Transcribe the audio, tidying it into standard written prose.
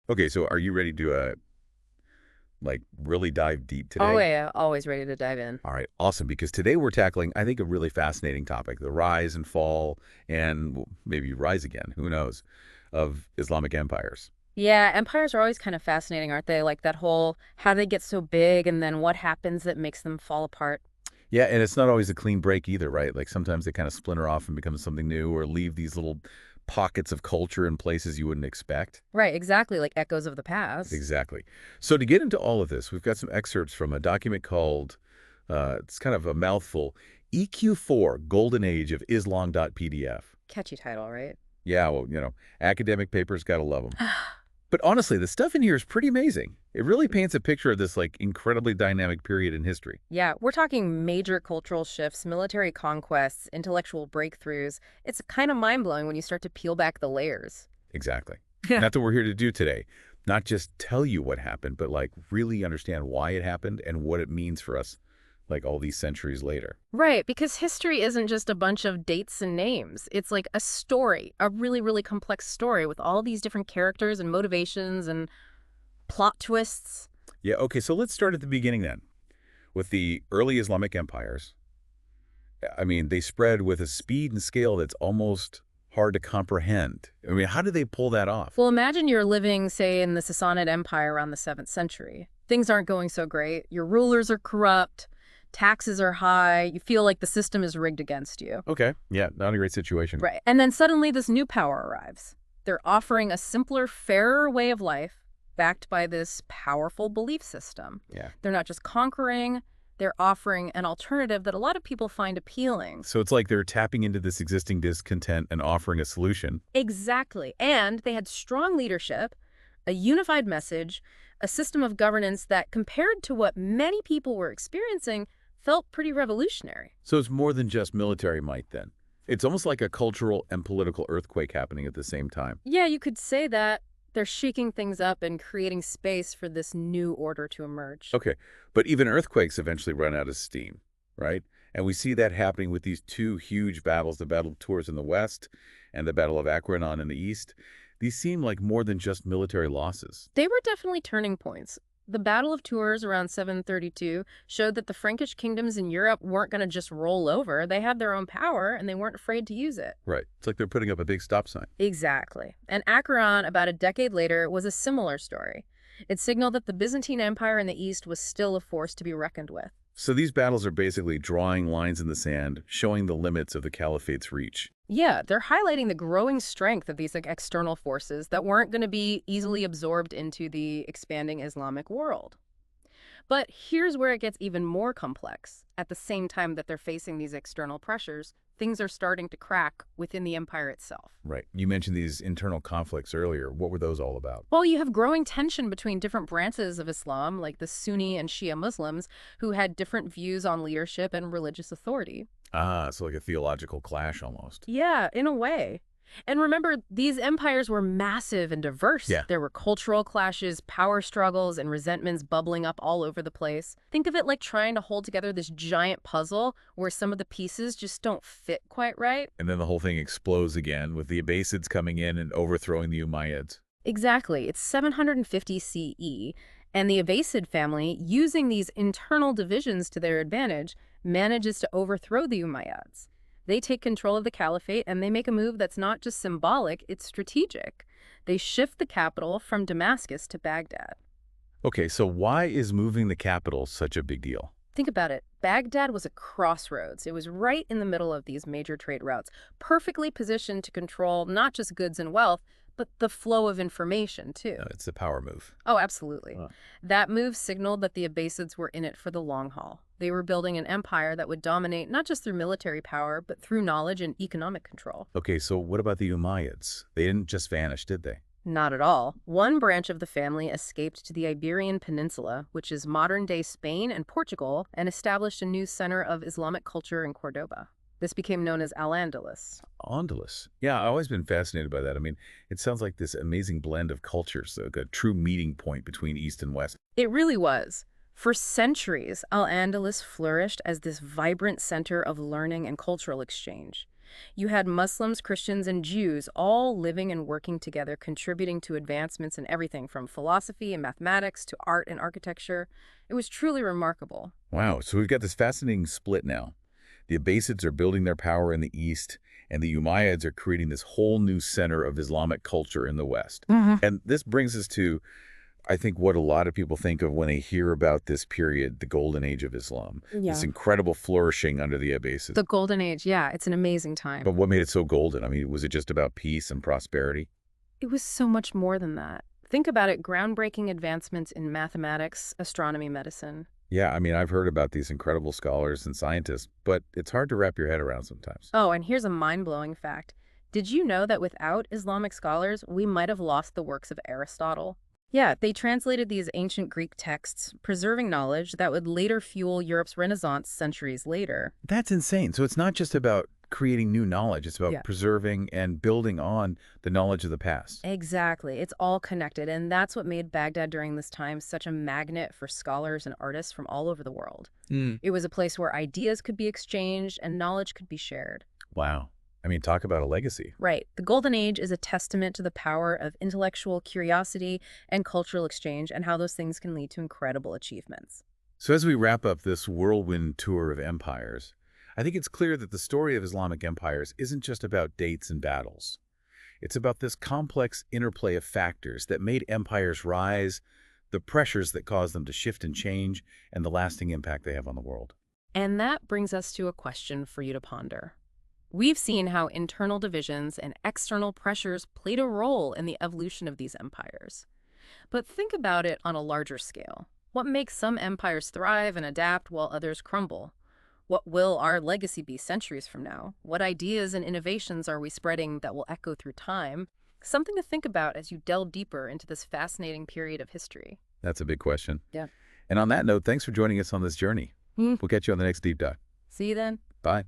Okay, so are you ready to really dive deep Oh, today? yeah, always ready to dive in. All right, awesome. Because today we're tackling, I think, a really fascinating topic: the rise and fall, and maybe rise again, who knows, of Islamic empires. Yeah, empires are always kind of fascinating, aren't they? Like that whole how they get so big and then what happens that makes them fall apart. Yeah, and it's not always a clean break either, right? Like sometimes they kind of splinter off and become something new, or leave these little pockets of culture in places you wouldn't expect. Right, exactly, like echoes of the past. Exactly. So to get into all of this, we've got some excerpts from a document called, it's kind of a mouthful, EQ4, Golden Age of Islam.pdf. Catchy title, right? Yeah, well, academic papers, gotta love them. But honestly, the stuff in here is pretty amazing. It really paints a picture of this incredibly dynamic period in history. Yeah, we're talking major cultural shifts, military conquests, intellectual breakthroughs. It's kind of mind-blowing when you start to peel back the layers. Exactly. And Yeah. that's what we're here to do today. Not just tell you what happened, but really understand why it happened and what it means for us all these centuries later. Right, because history isn't just a bunch of dates and names. It's like a story, a really, really complex story with all these different characters and motivations and plot twists. Yeah, okay, so let's start at the beginning then. With the early Islamic empires, I mean, they spread with a speed and scale that's almost hard to comprehend. I mean, how did they pull that off? Well, imagine you're living, say, in the Sassanid Empire around the 7th century. Things aren't going so great. Your rulers are corrupt. Taxes are high. You feel like the system is rigged against you. Okay, yeah, not a great situation. Right. And then suddenly this new power arrives. They're offering a simpler, fairer way of life backed by this powerful belief system. Yeah. They're not just conquering, they're offering an alternative that a lot of people find appealing. So it's like they're tapping into this existing discontent and offering a solution. Exactly. And they had strong leadership, a unified message, a system of governance that, compared to what many people were experiencing, felt pretty revolutionary. So it's more than just military might then. It's almost like a cultural and political earthquake happening at the same time. Yeah, you could say that. They're shaking things up and creating space for this new order to emerge. Okay, but even earthquakes eventually run out of steam, right? And we see that happening with these two huge battles, the Battle of Tours in the west and the Battle of Aquarion in the east. These seem like more than just military losses. They were definitely turning points. The Battle of Tours around 732 showed that the Frankish kingdoms in Europe weren't going to just roll over. They had their own power, and they weren't afraid to use it. Right. It's like they're putting up a big stop sign. Exactly. And Acheron, about a decade later, was a similar story. It signaled that the Byzantine Empire in the East was still a force to be reckoned with. So these battles are basically drawing lines in the sand, showing the limits of the caliphate's reach. Yeah, they're highlighting the growing strength of these external forces that weren't going to be easily absorbed into the expanding Islamic world. But here's where it gets even more complex. At the same time that they're facing these external pressures, things are starting to crack within the empire itself. Right. You mentioned these internal conflicts earlier. What were those all about? Well, you have growing tension between different branches of Islam, like the Sunni and Shia Muslims, who had different views on leadership and religious authority. Ah, so like a theological clash almost. Yeah, in a way. And remember, these empires were massive and diverse. Yeah. There were cultural clashes, power struggles, and resentments bubbling up all over the place. Think of it like trying to hold together this giant puzzle where some of the pieces just don't fit quite right. And then the whole thing explodes again with the Abbasids coming in and overthrowing the Umayyads. Exactly. It's 750 CE, and the Abbasid family, using these internal divisions to their advantage, manages to overthrow the Umayyads. They take control of the caliphate and they make a move that's not just symbolic, it's strategic. They shift the capital from Damascus to Baghdad. Okay, so why is moving the capital such a big deal? Think about it. Baghdad was a crossroads. It was right in the middle of these major trade routes, perfectly positioned to control not just goods and wealth, but the flow of information, too. It's a power move. Oh, absolutely. Uh, That move signaled that the Abbasids were in it for the long haul. They were building an empire that would dominate not just through military power, but through knowledge and economic control. Okay, so what about the Umayyads? They didn't just vanish, did they? Not at all. One branch of the family escaped to the Iberian Peninsula, which is modern-day Spain and Portugal, and established a new center of Islamic culture in Cordoba. This became known as Al-Andalus. Andalus. Yeah, I've always been fascinated by that. I mean, it sounds like this amazing blend of cultures, like a true meeting point between East and West. It really was. For centuries, Al-Andalus flourished as this vibrant center of learning and cultural exchange. You had Muslims, Christians, and Jews all living and working together, contributing to advancements in everything from philosophy and mathematics to art and architecture. It was truly remarkable. Wow, so we've got this fascinating split now. The Abbasids are building their power in the east, and the Umayyads are creating this whole new center of Islamic culture in the west. And this brings us to, I think, what a lot of people think of when they hear about this period, the Golden Age of Islam, this Yeah. incredible flourishing under the Abbasids. The Golden Age, yeah, it's an amazing time. But what made it so golden? I mean, was it just about peace and prosperity? It was so much more than that. Think about it, groundbreaking advancements in mathematics, astronomy, medicine. Yeah, I mean, I've heard about these incredible scholars and scientists, but it's hard to wrap your head around sometimes. Oh, and here's a mind-blowing fact. Did you know that without Islamic scholars, we might have lost the works of Aristotle? Yeah, they translated these ancient Greek texts, preserving knowledge that would later fuel Europe's Renaissance centuries later. That's insane. So it's not just about creating new knowledge, it's about Yeah. preserving and building on the knowledge of the past. Exactly. It's all connected, and that's what made Baghdad during this time such a magnet for scholars and artists from all over the world. It was a place where ideas could be exchanged and knowledge could be shared. Wow. I mean, talk about a legacy. Right. The Golden Age is a testament to the power of intellectual curiosity and cultural exchange and how those things can lead to incredible achievements. So as we wrap up this whirlwind tour of empires, I think it's clear that the story of Islamic empires isn't just about dates and battles. It's about this complex interplay of factors that made empires rise, the pressures that caused them to shift and change, and the lasting impact they have on the world. And that brings us to a question for you to ponder. We've seen how internal divisions and external pressures played a role in the evolution of these empires. But think about it on a larger scale. What makes some empires thrive and adapt while others crumble? What will our legacy be centuries from now? What ideas and innovations are we spreading that will echo through time? Something to think about as you delve deeper into this fascinating period of history. That's a big question. Yeah. And on that note, thanks for joining us on this journey. Hmm. We'll catch you on the next Deep Dive. See you then. Bye.